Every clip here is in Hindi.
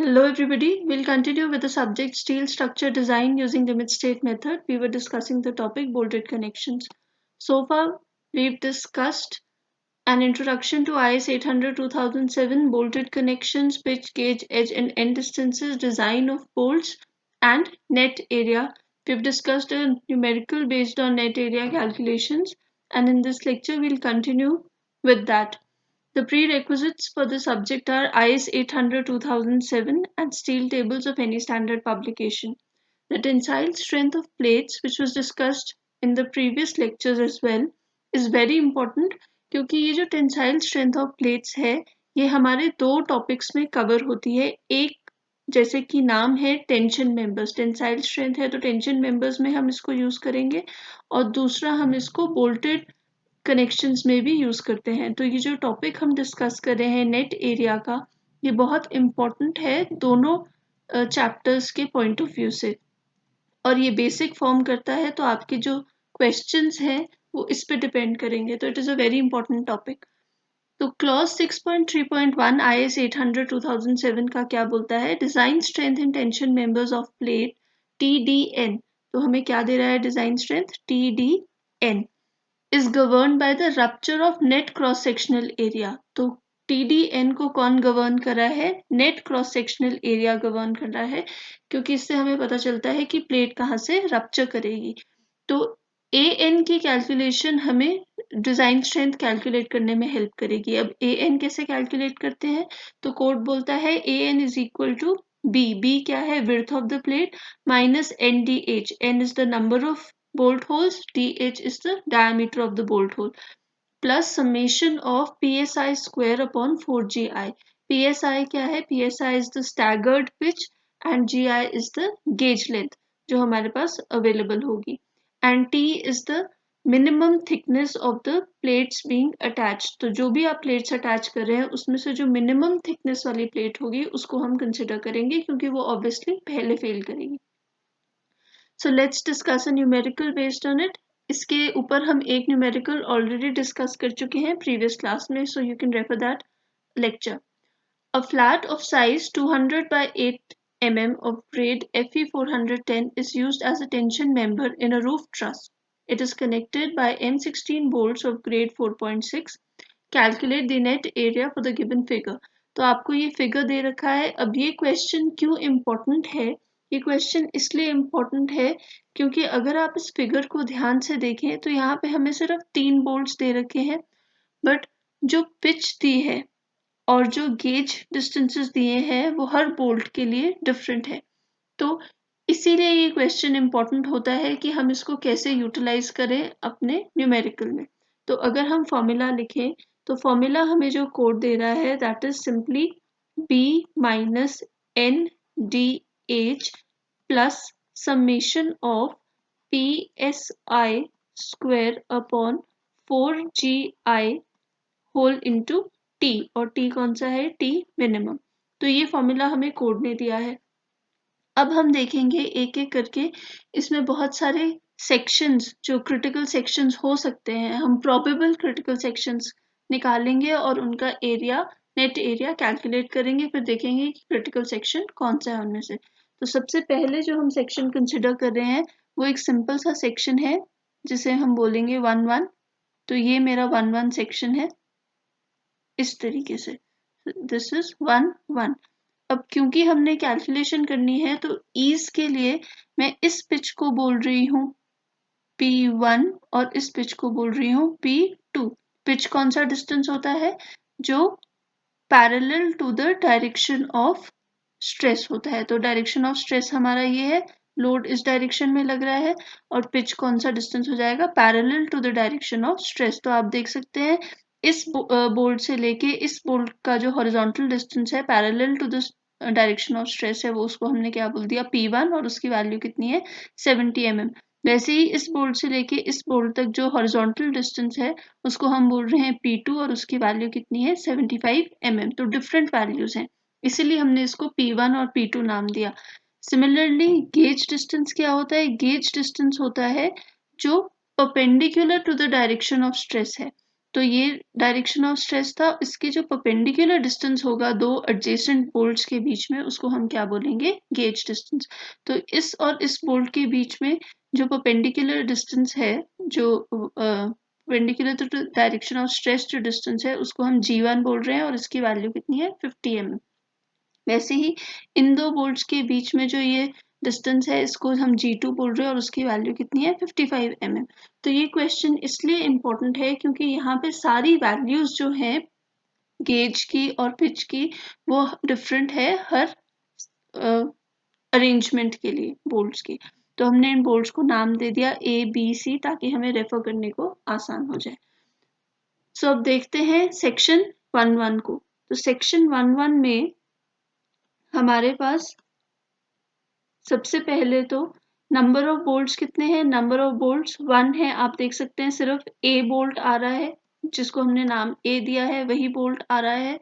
Hello everybody, we'll continue with the subject steel structure design using limit state method. We were discussing the topic bolted connections. So far, we've discussed an introduction to IS 800-2007 bolted connections, pitch, gauge, edge and end distances, design of bolts and net area. We've discussed a numerical based on net area calculations, and in this lecture we'll continue with that. The prerequisites for the subject are IS 800-2007 and steel tables of any standard publication. The tensile strength of plates, which was discussed in the previous lectures as well, is very important क्योंकि ये जो टेंसाइल स्ट्रेंथ ऑफ प्लेट्स है ये हमारे दो टॉपिक्स में कवर होती है. एक जैसे कि नाम है टेंशन मेंबर्स, टेंसाइल स्ट्रेंथ है तो टेंशन मेंबर्स में हम इसको यूज करेंगे और दूसरा हम इसको बोल्टेड कनेक्शंस में भी यूज करते हैं. तो ये जो टॉपिक हम डिस्कस कर रहे हैं नेट एरिया का, ये बहुत इम्पोर्टेंट है दोनों चैप्टर्स के पॉइंट ऑफ व्यू से और ये बेसिक फॉर्म करता है. तो आपके जो क्वेश्चंस हैं वो इस पे डिपेंड करेंगे. तो it is a very important topic. तो क्लॉज 6.3.1 IS 800-2007 का क्या बोलता है? Design strength in tension members of plate TDN. तो हमें क्या दे रहा है design strength? TDN is governed by the rupture of net cross sectional area. तो TDN को कौन गवर्न कर रहा है? Net cross sectional area govern कर रहा है, क्योंकि इससे हमें पता चलता है कि प्लेट कहाँ से रप्चर करेगी. तो AN की कैलकुलेशन हमें डिजाइन स्ट्रेंथ कैलकुलेट करने में हेल्प करेगी. अब AN कैसे कैलकुलेट करते हैं? तो कोड बोलता है AN is equal to B क्या है? Width of the plate minus NDH. N is the number of bolt holes, DH is the diameter of the bolt hole, plus summation of PSI square upon 4GI. PSI क्या है? PSI is the staggered pitch and GI is the gauge length जो हमारे पास available होगी, and T is the minimum thickness of the plates being attached. तो जो भी आप plates attach कर रहे हैं उसमें से जो minimum thickness वाली plate होगी उसको हम consider करेंगे क्योंकि वो obviously पहले fail करेगी. So let's discuss a numerical based on it. इसके ऊपर हम एक numerical already discuss कर चुके हैं previous class में, so you can refer that lecture. A flat of size 200 by 8 mm of grade Fe 410 is used as a tension member in a roof truss. It is connected by M16 bolts of grade 4.6. Calculate the net area for the given figure. तो आपको ये फिगर दे रखा है. अब ये क्वेश्चन क्यों इम्पोर्टेंट है? ये क्वेश्चन इसलिए इम्पोर्टेंट है क्योंकि अगर आप इस फिगर को ध्यान से देखें तो यहाँ पे हमें सिर्फ 3 बोल्ट्स दे रखे हैं, बट जो पिच दी है और जो गेज डिस्टेंसेस दिए हैं वो हर बोल्ट के लिए डिफरेंट है. तो इसीलिए ये क्वेश्चन इम्पोर्टेंट होता है कि हम इसको कैसे यूटिलाइज करें अपने न्यूमेरिकल में. तो अगर हम फॉर्मूला लिखें तो फॉर्मूला हमें जो कोड दे रहा है that is simply B minus NDH plus summation of PSI square upon 4GI whole into T, और T कौन सा है? T minimum. तो ये फॉर्मूला हमें कोड ने दिया है. अब हम देखेंगे एक एक करके. इसमें बहुत सारे सेक्शंस जो क्रिटिकल सेक्शंस हो सकते हैं, हम प्रोबेबल क्रिटिकल सेक्शंस निकालेंगे और उनका एरिया नेट एरिया कैलकुलेट करेंगे. फिर देखेंगे कि क्रिटिकल सेक्शन कौन सा है उनमें से. तो सबसे पहले जो हम सेक्शन कंसिडर कर रहे हैं वो एक सिंपल सा सेक्शन है जिसे हम बोलेंगे 1-1. तो ये मेरा 1-1 सेक्शन है इस तरीके से. This is 1-1. अब क्योंकि हमने कैलकुलेशन करनी है तो ईज के लिए मैं इस पिच को बोल रही हूँ P1 और इस पिच को बोल रही हूँ P2. पिच कौन सा डिस्टेंस होता है? जो parallel to the direction of stress होता है. तो डायरेक्शन ऑफ स्ट्रेस हमारा ये है, लोड इस डायरेक्शन में लग रहा है और पिच कौन सा डिस्टेंस हो जाएगा? Parallel to the direction of stress. तो आप देख सकते हैं इस बोल्ट से लेके इस बोल्ट का जो हॉरिजॉन्टल डिस्टेंस है parallel to the direction of stress है वो उसको हमने क्या बोल दिया? P1, और उसकी वैल्यू कितनी है? 70 mm. वैसे ही इस बोल्ट से लेके इस बोल्ट तक जो हॉरिजॉन्टल डिस्टेंस है उसको हम बोल रहे हैं P2 और उसकी वैल्यू कितनी है? 75 mm. तो डिफरेंट वैल्यूज हैं, इसीलिए हमने इसको P1 और P2 नाम दिया. सिमिलरली गेज डिस्टेंस क्या होता है? गेज डिस्टेंस होता है जो perpendicular to the direction of stress है. तो ये डायरेक्शन ऑफ स्ट्रेस था। इसके जो परपेंडिकुलर डिस्टेंस होगा दो एडजेसेंट बोल्ट्स के बीच में, उसको हम क्या बोलेंगे, गेज डिस्टेंस। तो इस और इस बोल्ट के बीच में जो परपेंडिकुलर डिस्टेंस है, जो perpendicular to direction of stress जो डिस्टेंस है, उसको हम G1 बोल रहे हैं और इसकी वैल्यू कितनी है, 50 mm। वैसे ही इन दो बोल्ट्स के बीच में जो ये डिस्टेंस है, इसको हम G2 बोल रहे हैं और उसकी वैल्यू कितनी है, 55 mm। तो ये क्वेश्चन इसलिए इम्पोर्टेंट है क्योंकि यहाँ पे सारी वैल्यूज जो हैं गेज की और पिच की, वो डिफरेंट है हर अरेंजमेंट के लिए बोल्ट्स की। तो हमने इन बोल्ट्स को नाम दे दिया A, B, C ताकि हमें रेफर करने को आसान हो जाए। सो अब देखते हैं सेक्शन 1.1 को। तो सेक्शन 1.1 में हमारे पास सबसे पहले तो नंबर ऑफ बोल्ट्स कितने हैं, नंबर ऑफ बोल्ट्स 1 है। आप देख सकते हैं सिर्फ A बोल्ट आ रहा है, जिसको हमने नाम A दिया है, वही बोल्ट आ रहा है।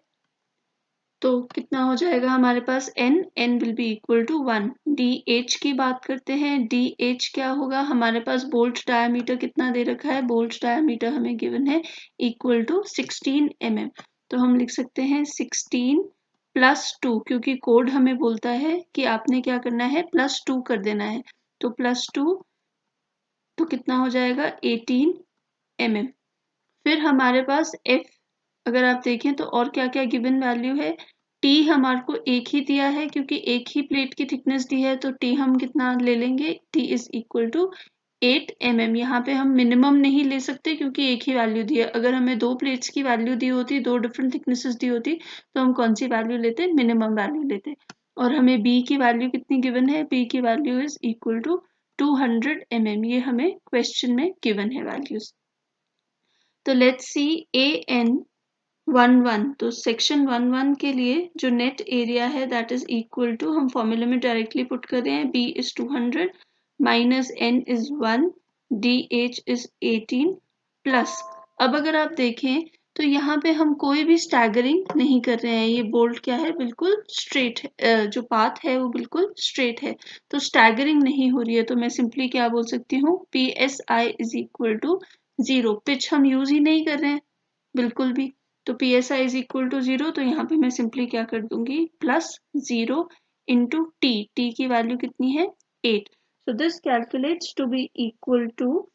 तो कितना हो जाएगा हमारे पास n will be equal to 1। DH की बात करते हैं। DH क्या होगा, हमारे पास बोल्ट डायमीटर कितना दे रखा है, बोल्ट डायमीटर हमें गिवन है इक्वल टू 16 mm। तो हम लिख सकते हैं 16 +2, क्योंकि कोड हमें बोलता है कि आपने क्या करना है, +2 कर देना है। तो +2 तो कितना हो जाएगा 18 mm। फिर हमारे पास F अगर आप देखें तो और क्या क्या गिवन वैल्यू है। T हमारे को एक ही दिया है क्योंकि एक ही प्लेट की थिकनेस दी है, तो T हम कितना ले लेंगे, T is equal to 8 mm। यहाँ पे हम मिनिमम नहीं ले सकते क्योंकि एक ही वैल्यू दी है। अगर हमें दो प्लेट्स की वैल्यू दी होती, दो डिफरेंट थिकनेसेस दी होती, तो हम कौन सी वैल्यू लेते, मिनिमम वैल्यू लेते। और हमें B की वैल्यू कितनी गिवन है, B की value is equal to 200 mm। ये हमें क्वेश्चन में गिवन है वैल्यूज। तो लेट्स सी AN11। तो सेक्शन 1.1 के लिए जो नेट एरिया है दैट इज इक्वल टू, हम फॉर्मूले में डायरेक्टली पुट कर रहे हैं, B is 200 minus N is 1, DH is 18 plus. अब अगर आप देखें तो यहाँ पे हम कोई भी स्टैगरिंग नहीं कर रहे हैं। ये बोल्ट क्या है, बिल्कुल स्ट्रेट है, जो पाथ है वो बिल्कुल स्ट्रेट है, तो स्टैगरिंग नहीं हो रही है। तो मैं सिंपली क्या बोल सकती हूँ, PSI is equal to 0। Pitch हम यूज ही नहीं कर रहे हैं बिल्कुल भी, तो PSI इज इक्वल टू 0। तो यहाँ पे मैं सिंपली क्या कर दूंगी, +0 इंटू टी की वैल्यू कितनी है, 8। So this calculates to be equal to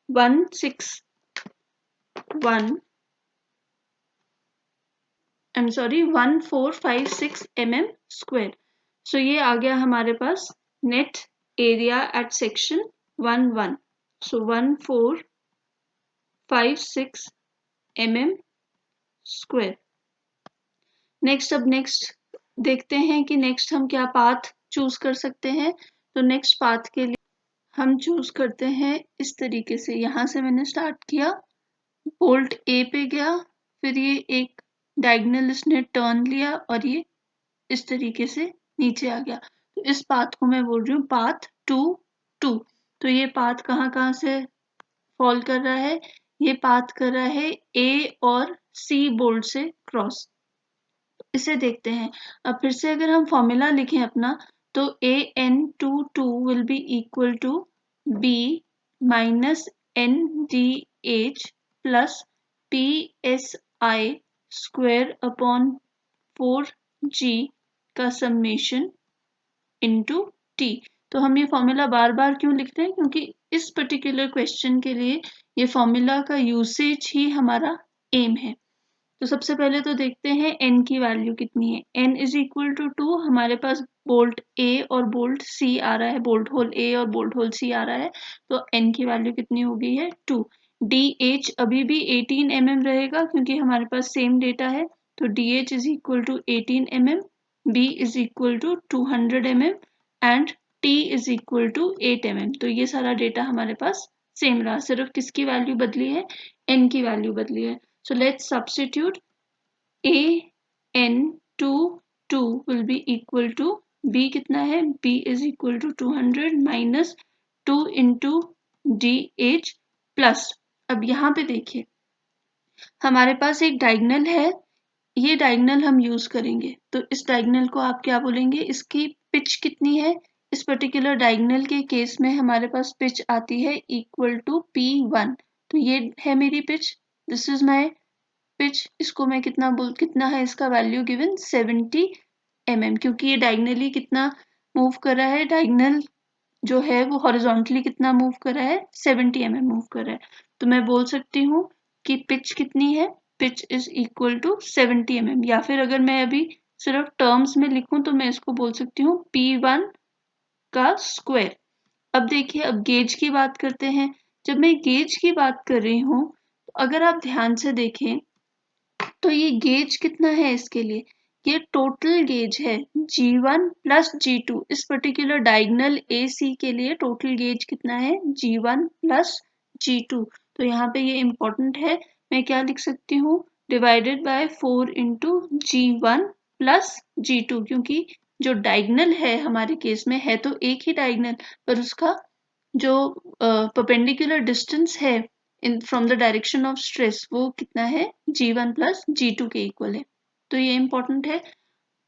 1456 mm²। So ये आ गया हमारे पास net area at section 1.1। So 1456 mm²। Next, अब नेक्स्ट देखते हैं कि नेक्स्ट हम क्या पाथ चूज कर सकते हैं। तो नेक्स्ट पाथ के लिए हम चूज करते हैं इस तरीके से। यहाँ से मैंने स्टार्ट किया, बोल्ट A पे गया, फिर ये एक डायगोनल इसने टर्न लिया और ये इस तरीके से नीचे आ गया। तो इस पाथ को मैं बोल रही हूँ पाथ 2 तो ये पाथ कहाँ कहाँ से फॉल कर रहा है, ये पाथ कर रहा है A और C बोल्ट से क्रॉस। इसे देखते हैं। अब फिर से अगर हम फॉर्मूला लिखें अपना, तो AN22 will be equal to B minus NDH plus PSI square upon 4G का समेशन इंटू T। तो हम ये फॉर्मूला बार बार क्यों लिखते हैं, क्योंकि इस पर्टिकुलर क्वेश्चन के लिए ये फॉर्मूला का यूसेज ही हमारा एम है। तो सबसे पहले तो देखते हैं n की वैल्यू कितनी है। n इज इक्वल टू 2, हमारे पास बोल्ट A और बोल्ट C आ रहा है, बोल्ट होल A और बोल्ट होल C आ रहा है, तो n की वैल्यू कितनी हो गई है, 2। DH अभी भी 18 mm रहेगा क्योंकि हमारे पास सेम डेटा है, तो DH is equal to 18 mm, B is equal to 200 mm and T is equal to 8 mm। तो ये सारा डेटा हमारे पास सेम रहा, सिर्फ किसकी वैल्यू बदली है, n की वैल्यू बदली है। So let's substitute AN22 will be equal to B कितना है, B is equal to 200 minus 2 into DH plus। अब यहाँ पे देखिए हमारे पास एक डायगोनल है, ये डायगोनल हम यूज करेंगे। तो इस डायगोनल को आप क्या बोलेंगे, इसकी पिच कितनी है, इस पर्टिकुलर डायगोनल के केस में हमारे पास पिच आती है इक्वल टू P1। तो ये है मेरी pitch, this is my pitch, इसको मैं कितना है इसका वैल्यू गिवन 70 mm, क्योंकि ये डायगनली कितना मूव कर रहा है, डायगनल जो है वो हॉरिजॉन्टली कितना मूव कर रहा है, 70 mm मूव कर रहा है। तो मैं बोल सकती हूँ कि पिच कितनी है, pitch is equal to 70 mm, या फिर अगर मैं अभी सिर्फ टर्म्स में लिखूं तो मैं इसको बोल सकती हूँ P1 का स्क्वायर। अब देखिए, अब गेज की बात करते हैं। जब मैं गेज की बात कर रही हूँ तो अगर आप ध्यान से देखें तो ये गेज कितना है इसके लिए, ये टोटल गेज है G1 प्लस G2। इस पर्टिकुलर डायगनल AC के लिए टोटल गेज कितना है, G1 प्लस G2। तो यहाँ पे ये इंपॉर्टेंट है, मैं क्या लिख सकती हूँ, divided by 4 into G1 plus G2, क्योंकि जो डायगनल है हमारे केस में है तो एक ही डायगनल, पर उसका जो परपेंडिकुलर डिस्टेंस है in from the direction of stress वो कितना है, G1 प्लस G2 के इक्वल है। तो ये इंपॉर्टेंट है,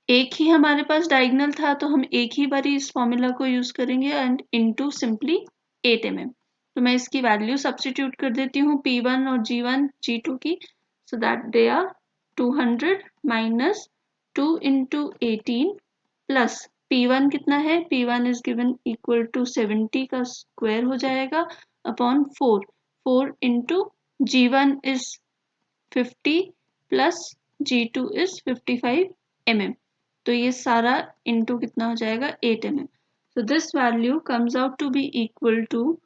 एक ही हमारे पास डायगनल था तो हम एक ही बारी इस फॉर्मूला को यूज करेंगे एंड इनटू सिंपली 8 mm। तो मैं इसकी वैल्यू सब्स्टिट्यूट कर देती हूँ P1 और G1 G2 की, so that they are 200 minus 2 into 18 plus P1 कितना है, P1 is given equal to 70 का स्क्वायर हो जाएगा upon 4, 4 into G1 is 50 plus G2 is 55 mm। तो ये सारा इंटू कितना हो जाएगा, 8 mm। So this value comes out to be equal to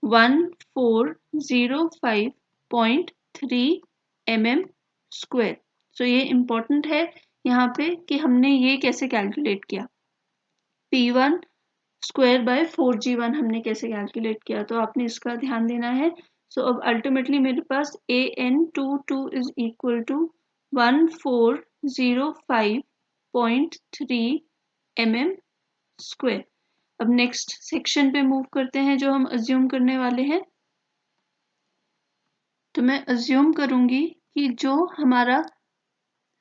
1405.3 mm square। So ये important है यहाँ पे कि हमने ये कैसे कैलकुलेट किया, P1 स्क्वायर बाय 4G1 हमने कैसे कैलकुलेट किया, तो आपने इसका ध्यान देना है। सो अब अल्टीमेटली मेरे पास AN22 is equal to 1405.3 mm square. अब नेक्स्ट सेक्शन पे मूव करते हैं जो हम अज्यूम करने वाले हैं। तो मैं अज्यूम करूंगी कि जो हमारा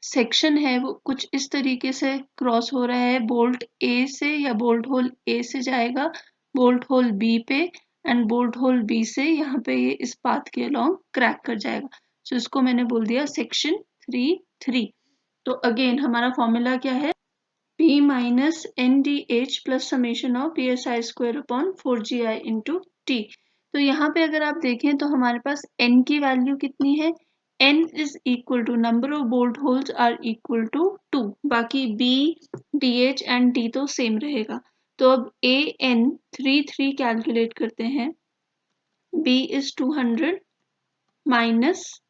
सेक्शन है वो कुछ इस तरीके से क्रॉस हो रहा है, बोल्ट ए से या बोल्ट होल ए से जाएगा बोल्ट होल बी पे, एंड बोल्ट होल बी से यहाँ पे ये इस पाथ के अलोंग क्रैक कर जाएगा। सो इसको मैंने बोल दिया सेक्शन 3 तो अगेन हमारा फॉर्मूला क्या है, P minus N D H plus summation of P S I square upon 4GI into T. तो यहाँ पे अगर आप देखें तो हमारे पास n की वैल्यू कितनी है, n is equal to number of bolt holes are equal to 2, बाकी b, dh and d तो सेम रहेगा। तो अब a n 3 कैलकुलेट करते हैं, b is 200 minus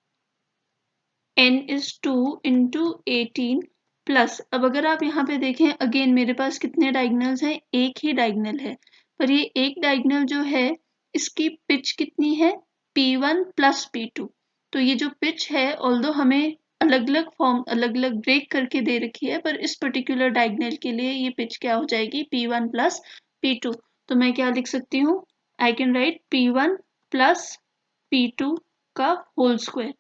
n is 2 into 18 plus, अब अगर आप यहाँ पे देखें अगेन मेरे पास कितने डायगनल्स हैं, एक ही डायगनल है, पर ये एक डायगनल जो है इसकी पिच कितनी है, P1 प्लस P2। तो ये जो पिच है ऑल्दो हमें अलग अलग फॉर्म अलग अलग ब्रेक करके दे रखी है, पर इस पर्टिकुलर डायगनल के लिए ये पिच क्या हो जाएगी, P1 प्लस P2। तो मैं क्या लिख सकती हूँ, आई can write P1 plus P2 का whole square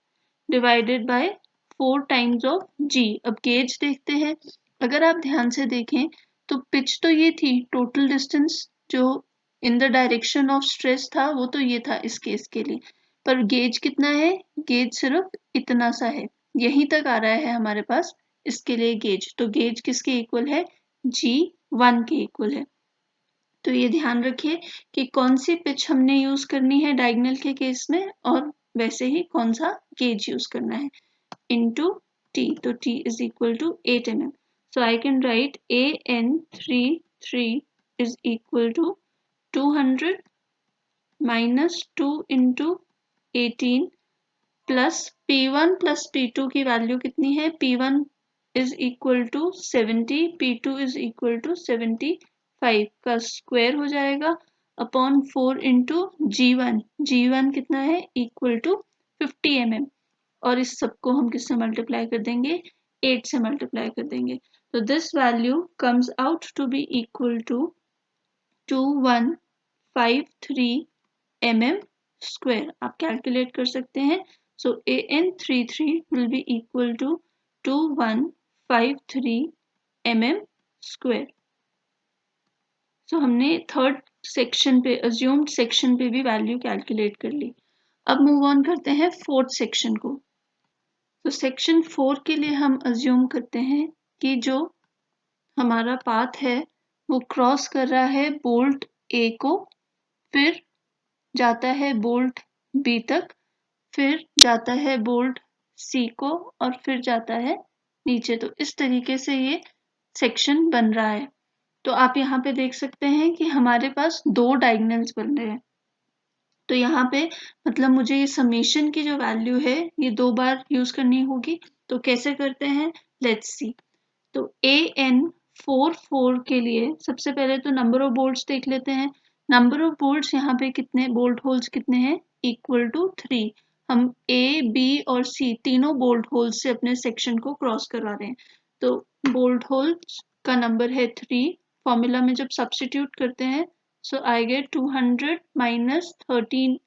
divided by 4 times of G। अब गेज देखते हैं, अगर आप ध्यान से देखें तो पिच तो ये थी, टोटल डिस्टेंस जो in the direction of stress था वो तो ये था इस केस के लिए, पर गेज कितना है, गेज सिर्फ इतना सा है, यहीं तक आ रहा है हमारे पास इसके लिए गेज। तो गेज किसके इक्वल है, G1 के इक्वल है। तो ये ध्यान रखिए कि कौन सी पिच हमने यूज करनी है डायगनल के केस में, और वैसे ही कौन सा गेज यूज करना है, into t, तो t is equal to 8 mm। So I can write AN33 is equal to 200 minus 2 into 18 plus P1 plus P2 की वैल्यू कितनी है, P1 is equal to 70, P2 is equal to 75 का स्क्वायर हो जाएगा अपॉन 4 इंटू G1, G1 कितना है, इक्वल टू 50 mm, और इस सबको हम किससे मल्टीप्लाई कर देंगे, 8 से मल्टीप्लाई कर देंगे। तो this value comes out to be equal to 2153 mm square. आप कैलकुलेट कर सकते हैं। So AN33 will be equal to 2153 mm square. So हमने थर्ड सेक्शन पे अज्यूम्ड सेक्शन पे भी वैल्यू कैलकुलेट कर ली। अब मूव ऑन करते हैं फोर्थ सेक्शन को। तो सेक्शन 4 के लिए हम अज्यूम करते हैं कि जो हमारा पाथ है वो क्रॉस कर रहा है बोल्ट ए को, फिर जाता है बोल्ट बी तक, फिर जाता है बोल्ट सी को और फिर जाता है नीचे। तो इस तरीके से ये सेक्शन बन रहा है। तो आप यहाँ पे देख सकते हैं कि हमारे पास दो डायगोनल्स बन रहे हैं। तो यहाँ पे मतलब मुझे ये समेशन की जो वैल्यू है ये 2 बार यूज करनी होगी। तो कैसे करते हैं, लेट्स सी। तो AN44 के लिए सबसे पहले तो नंबर ऑफ बोल्ट्स देख लेते हैं। नंबर ऑफ बोल्ट्स यहाँ पे कितने बोल्ट होल्स कितने हैं, इक्वल टू 3। हम A, B और C तीनों बोल्ट होल्स से अपने सेक्शन को क्रॉस करवा रहे हैं। तो बोल्ट होल्स का नंबर है 3। फॉर्मूला में जब सब्स्टिट्यूट करते हैं so I get 200 minus 3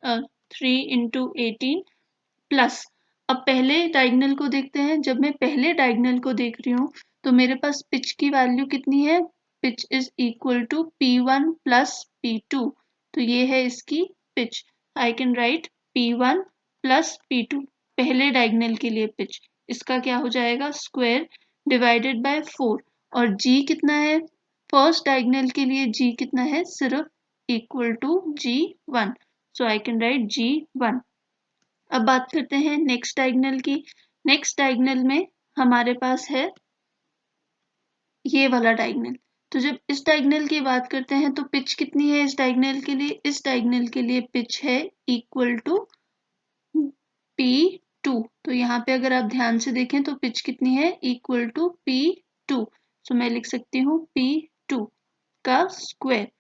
into 18 plus. अब पहले डायगोनल को देखते हैं। जब मैं पहले डायगोनल को देख रही हूँ तो मेरे पास पिच की वैल्यू कितनी है, pitch is equal to P1 plus P2। तो ये है इसकी pitch. I can write P1 plus P2 पहले डायगोनल के लिए पिच। इसका क्या हो जाएगा, स्क्वायर डिवाइडेड बाय 4। और G कितना है, फर्स्ट डायगोनल के लिए G कितना है, सिर्फ equal to G1। So I can write G1। अब बात करते हैं नेक्स्ट डायगोनल की। नेक्स्ट डायगोनल में हमारे पास है ये वाला डायगोनल। तो जब इस डायगोनल की बात करते हैं तो पिच कितनी है इस डायगोनल के लिए, इस डायगोनल के लिए पिच है इक्वल टू P2। तो यहाँ पे अगर आप ध्यान से देखें तो पिच कितनी है, इक्वल टू P2। तो मैं लिख सकती हूँ P2 का स्क्वायर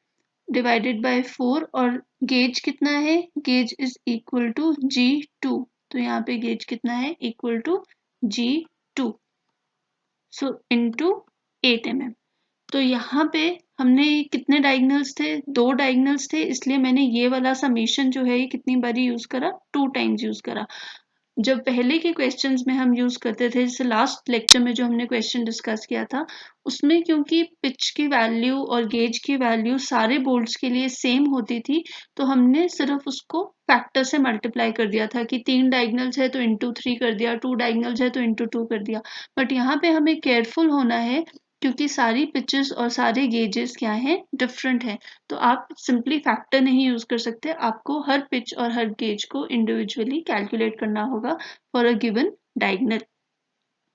डिवाइडेड बाय 4। और गेज कितना है, gauge is equal to G2। तो यहाँ पे गेज कितना है, equal to G2 so into 8 mm। तो यहाँ पे हमने कितने डायगोनल्स थे, 2 डायगोनल्स थे, इसलिए मैंने ये वाला समेशन जो है ये कितनी बारी यूज करा, 2 टाइम्स यूज करा। जब पहले के क्वेश्चंस में हम यूज करते थे, जैसे लास्ट लेक्चर में जो हमने क्वेश्चन डिस्कस किया था उसमें क्योंकि पिच की वैल्यू और गेज की वैल्यू सारे बोल्ट्स के लिए सेम होती थी, तो हमने सिर्फ उसको फैक्टर से मल्टीप्लाई कर दिया था कि 3 डायगोनल्स है तो इंटू 3 कर दिया, 2 डायगोनल्स है तो इंटू 2 कर दिया। बट यहाँ पे हमें केयरफुल होना है क्योंकि सारी पिचेस और सारे गेजेस क्या हैं, डिफरेंट हैं। तो आप सिंपली फैक्टर नहीं यूज कर सकते, आपको हर पिच और हर गेज को इंडिविजुअली कैलकुलेट करना होगा फॉर अ गिवन डायगोनल।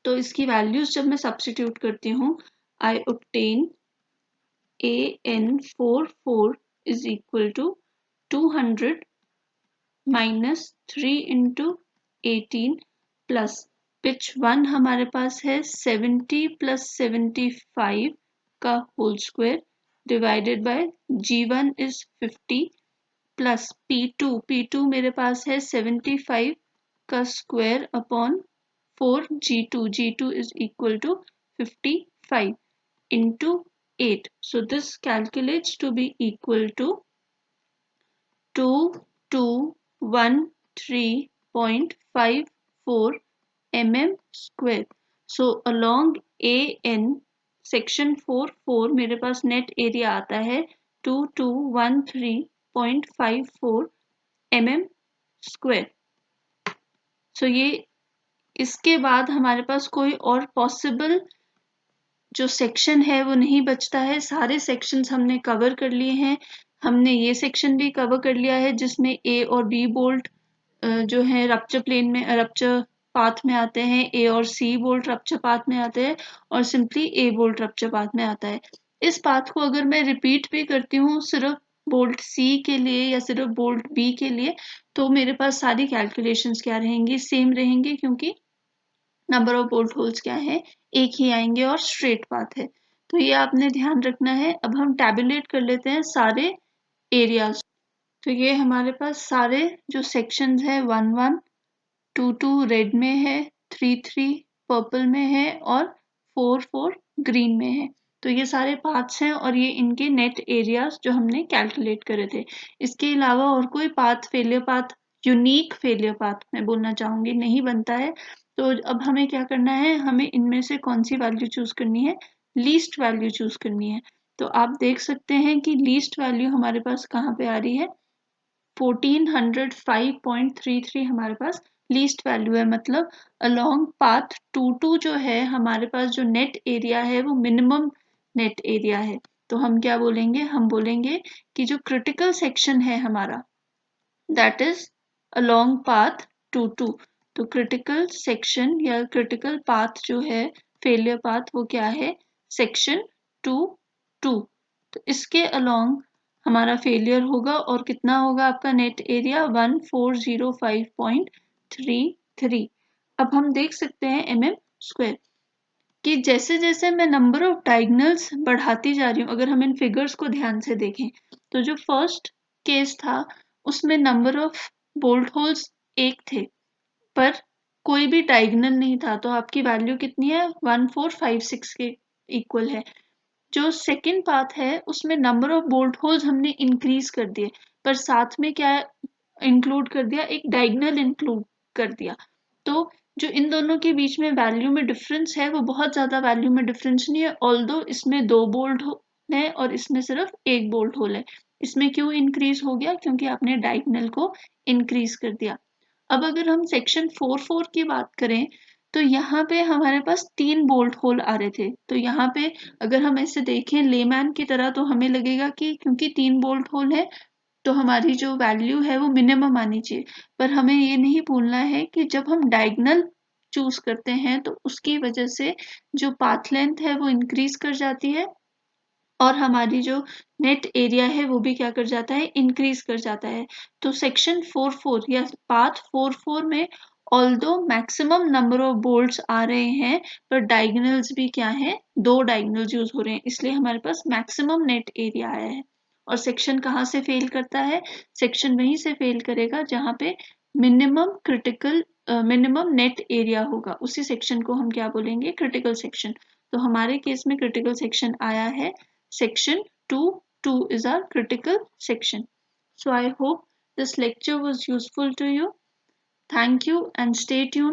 तो इसकी वैल्यूज जब मैं सब्स्टिट्यूट करती हूँ, I obtain AN44 is equal to 200 minus 3 into 18 plus pitch 1 हमारे पास है 70 प्लस 75 का whole square divided by G1 is 50 plus P2 मेरे पास है 75 का square upon 4 G2 is equal to 55 into 8. So this calculates to be equal to 2213.54 mm square. So along AN section 4 मेरे पास नेट एरिया आता है 2213.54 mm square. So ये इसके बाद हमारे पास कोई और पॉसिबल जो सेक्शन है वो नहीं बचता है। सारे सेक्शंस हमने कवर कर लिए हैं। हमने ये सेक्शन भी कवर कर लिया है जिसमें ए और बी बोल्ट जो है रप्चर प्लेन में रप्चर पाथ में आते हैं, ए और सी बोल्ट रप्चर पाथ में आते हैं और सिंपली ए बोल्ट रप्चर पाथ में आता है। इस पाथ को अगर मैं रिपीट भी करती हूँ सिर्फ बोल्ट सी के लिए या सिर्फ बोल्ट बी के लिए, तो मेरे पास सारी कैलकुलेशंस क्या रहेंगी, सेम रहेंगी, क्योंकि नंबर ऑफ बोल्ट होल्स क्या है, एक ही आएंगे और स्ट्रेट पाथ है। तो ये आपने ध्यान रखना है। अब हम टैबुलेट कर लेते हैं सारे एरियाज। तो ये हमारे पास सारे जो सेक्शंस है 1-1, 2-2 रेड में है, 3-3 पर्पल में है और 4-4 ग्रीन में है। तो ये सारे पाथ्स हैं और ये इनके नेट एरियाज जो हमने कैलकुलेट करे थे। इसके अलावा और कोई path failure path, unique failure path मैं बोलना चाहूंगी, नहीं बनता है। तो अब हमें क्या करना है, हमें इनमें से कौन सी वैल्यू चूज करनी है, लीस्ट वैल्यू चूज करनी है। तो आप देख सकते हैं कि लीस्ट वैल्यू हमारे पास कहाँ पे आ रही है, 1405.33 हमारे पास लीस्ट वैल्यू है, मतलब अलोंग पाथ 22 जो है हमारे पास जो नेट एरिया है वो मिनिमम नेट एरिया है। तो हम क्या बोलेंगे, हम बोलेंगे कि जो क्रिटिकल सेक्शन है हमारा दैट इज अलोंग पाथ 22। तो क्रिटिकल सेक्शन या क्रिटिकल पाथ जो है, फेलियर पाथ, वो क्या है, सेक्शन 22। तो इसके अलोंग हमारा फेलियर होगा और कितना होगा आपका नेट एरिया 1405.33। अब हम देख सकते हैं mm² कि जैसे जैसे मैं नंबर ऑफ डायगोनल्स बढ़ाती जा रही हूँ, अगर हम इन फिगर्स को ध्यान से देखें तो जो फर्स्ट केस था उसमें नंबर ऑफ बोल्ट होल्स एक थे पर कोई भी डायगोनल नहीं था, तो आपकी वैल्यू कितनी है, 1456 के इक्वल है। जो सेकंड पाथ है उसमें नंबर ऑफ बोल्ट होल्स हमने इंक्रीज कर दिए पर साथ में क्या इंक्लूड कर दिया, एक डायगोनल इंक्लूड कर दिया। तो जो इन दोनों के बीच में वैल्यू में डिफरेंस है वो बहुत ज्यादा वैल्यू में डिफरेंस नहीं है, ऑल्दो इसमें 2 बोल्ट होल है और इसमें सिर्फ 1 बोल्ट होल है। इसमें क्यों इंक्रीज हो गया, क्योंकि आपने डायगोनल को इंक्रीज कर दिया। अब अगर हम सेक्शन 44 की बात करें तो यहाँ पे हमारे पास 3 बोल्ट होल आ रहे थे। तो यहाँ पे अगर हम ऐसे देखें लेमैन की तरह तो हमें लगेगा कि क्योंकि 3 बोल्ट होल है तो हमारी जो वैल्यू है वो मिनिमम आनी चाहिए। पर हमें ये नहीं भूलना है कि जब हम डायगोनल चूज करते हैं तो उसकी वजह से जो पाथ लेंथ है वो इंक्रीज कर जाती है और हमारी जो नेट एरिया है वो भी क्या कर जाता है, इंक्रीज कर जाता है। तो सेक्शन 44 या पाथ 44 में although maximum number of bolts आ रहे हैं पर डायगोनल्स भी क्या है, 2 डायगोनल्स यूज हो रहे हैं, इसलिए हमारे पास मैक्सिमम नेट एरिया आया है। और सेक्शन कहाँ से फेल करता है, सेक्शन वहीं से फेल करेगा जहाँ पे मिनिमम नेट एरिया होगा, उसी सेक्शन को हम क्या बोलेंगे, क्रिटिकल सेक्शन। तो हमारे केस में क्रिटिकल सेक्शन आया है section 2 is our critical section. So I hope this lecture was useful to you. Thank you and stay tuned.